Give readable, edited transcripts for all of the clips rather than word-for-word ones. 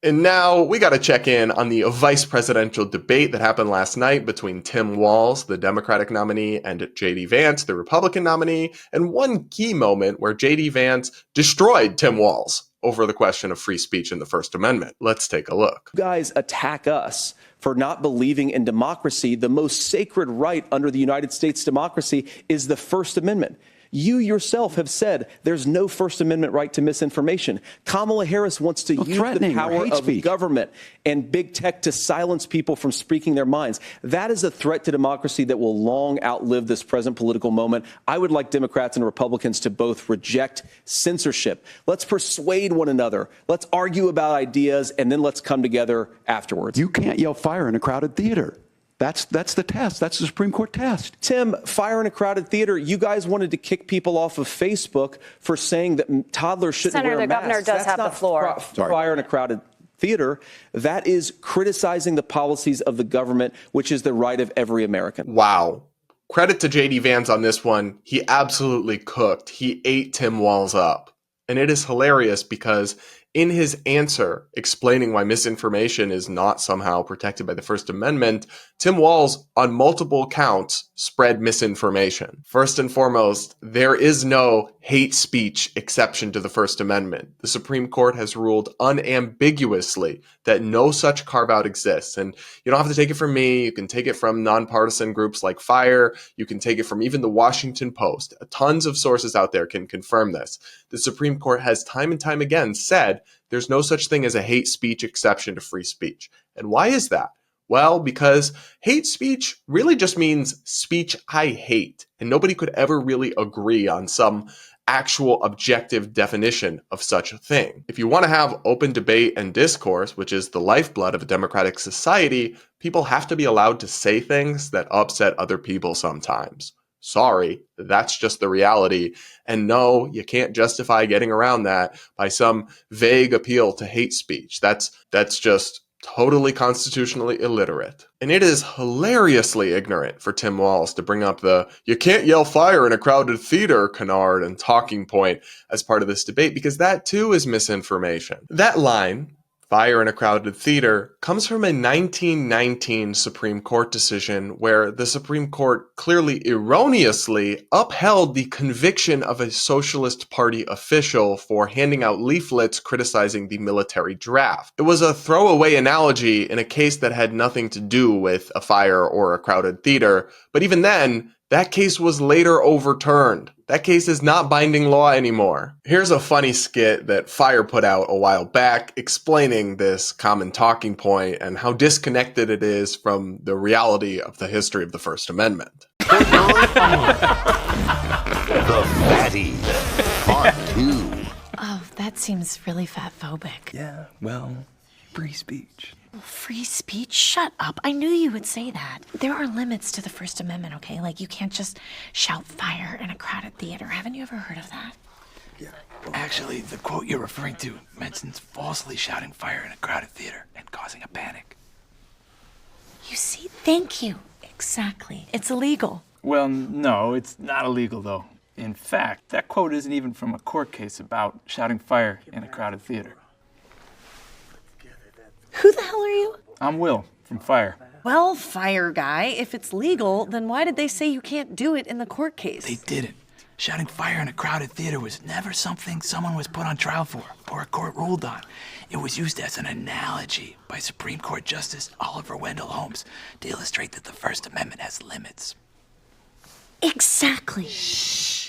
And now we got to check in on the vice presidential debate that happened last night between Tim Walz, the Democratic nominee, and J.D. Vance, the Republican nominee, and one key moment where J.D. Vance destroyed Tim Walz over the question of free speech and the First Amendment. Let's take a look. You guys attack us for not believing in democracy. The most sacred right under the United States democracy is the First Amendment. You yourself have said there's no First Amendment right to misinformation. Kamala Harris wants to use the power of government and big tech to silence people from speaking their minds. That is a threat to democracy that will long outlive this present political moment. I would like Democrats and Republicans to both reject censorship. Let's persuade one another. Let's argue about ideas, and then let's come together afterwards. You can't yell fire in a crowded theater. That's the test. That's the Supreme Court test. Tim, fire in a crowded theater. You guys wanted to kick people off of Facebook for saying that toddlers shouldn't wear masks. Senator, the governor does have the floor. Fire in a crowded theater. That is criticizing the policies of the government, which is the right of every American. Wow. Credit to J.D. Vance on this one. He absolutely cooked. He ate Tim Walz up. And it is hilarious because in his answer explaining why misinformation is not somehow protected by the First Amendment, Tim Walz, on multiple counts, spread misinformation. First and foremost, there is no hate speech exception to the First Amendment. The Supreme Court has ruled unambiguously that no such carve-out exists. And you don't have to take it from me. You can take it from nonpartisan groups like FIRE. You can take it from even the Washington Post. Tons of sources out there can confirm this. The Supreme Court has time and time again said there's no such thing as a hate speech exception to free speech. And why is that? Well, because hate speech really just means speech I hate, and nobody could ever really agree on some actual objective definition of such a thing. If you want to have open debate and discourse, which is the lifeblood of a democratic society, people have to be allowed to say things that upset other people sometimes. Sorry, that's just the reality. And no, you can't justify getting around that by some vague appeal to hate speech. That's just totally constitutionally illiterate. And it is hilariously ignorant for Tim Walz to bring up the "you can't yell fire in a crowded theater" canard and talking point as part of this debate, because that too is misinformation. That line, "fire in a crowded theater," comes from a 1919 Supreme Court decision where the Supreme Court clearly erroneously upheld the conviction of a Socialist Party official for handing out leaflets criticizing the military draft. It was a throwaway analogy in a case that had nothing to do with a fire or a crowded theater, but even then, that case was later overturned. That case is not binding law anymore. Here's a funny skit that FIRE put out a while back explaining this common talking point and how disconnected it is from the reality of the history of the First Amendment. The Fatty, Part 2. Oh, that seems really fatphobic. Yeah, well, free speech. Free speech? Shut up. I knew you would say that. There are limits to the First Amendment, okay? Like, you can't just shout fire in a crowded theater. Haven't you ever heard of that? Yeah. Actually, the quote you're referring to mentions falsely shouting fire in a crowded theater and causing a panic. You see? Thank you. Exactly. It's illegal. Well, no, it's not illegal, though. In fact, that quote isn't even from a court case about shouting fire in a crowded theater. Who the hell are you? I'm Will, from FIRE. Well, fire guy, if it's legal, then why did they say you can't do it in the court case? They didn't. Shouting fire in a crowded theater was never something someone was put on trial for or a court ruled on. It was used as an analogy by Supreme Court Justice Oliver Wendell Holmes to illustrate that the First Amendment has limits. Exactly.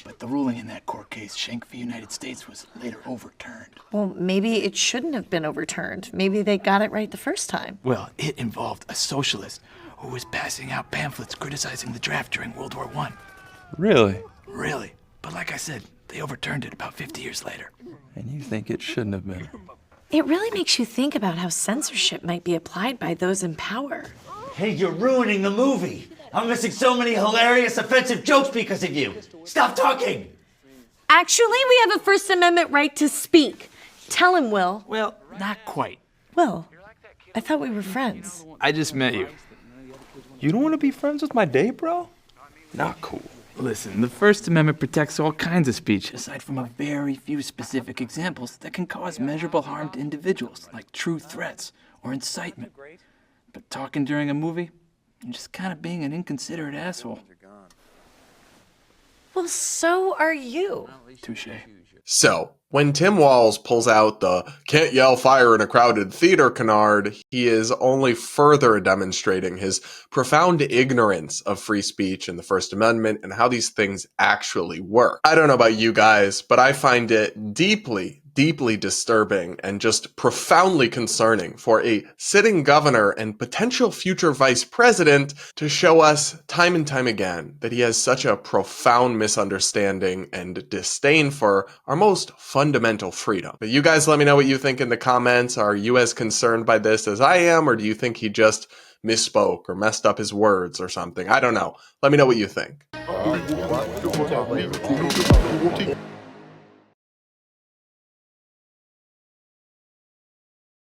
But the ruling in that court case, Schenck v. United States, was later overturned. Well, maybe it shouldn't have been overturned. Maybe they got it right the first time. Well, it involved a socialist who was passing out pamphlets criticizing the draft during World War I. Really? Really. But like I said, they overturned it about 50 years later. And you think it shouldn't have been? It really makes you think about how censorship might be applied by those in power. Hey, you're ruining the movie. I'm missing so many hilarious, offensive jokes because of you. Stop talking. Actually, we have a First Amendment right to speak. Tell him, Will. Well, not quite. Will, I thought we were friends. I just met you. You don't want to be friends with my date, bro? Not cool. Listen, the First Amendment protects all kinds of speech, aside from a very few specific examples that can cause measurable harm to individuals, like true threats or incitement. But talking during a movie, you're just kind of being an inconsiderate asshole. Well, so are you. Touche. So, when Tim Walz pulls out the can't yell fire in a crowded theater canard, he is only further demonstrating his profound ignorance of free speech and the First Amendment and how these things actually work. I don't know about you guys, but I find it deeply, deeply disturbing and just profoundly concerning for a sitting governor and potential future vice president to show us time and time again that he has such a profound misunderstanding and disdain for our most fundamental freedom. But you guys let me know what you think in the comments. Are you as concerned by this as I am, or do you think he just misspoke or messed up his words or something? I don't know. Let me know what you think.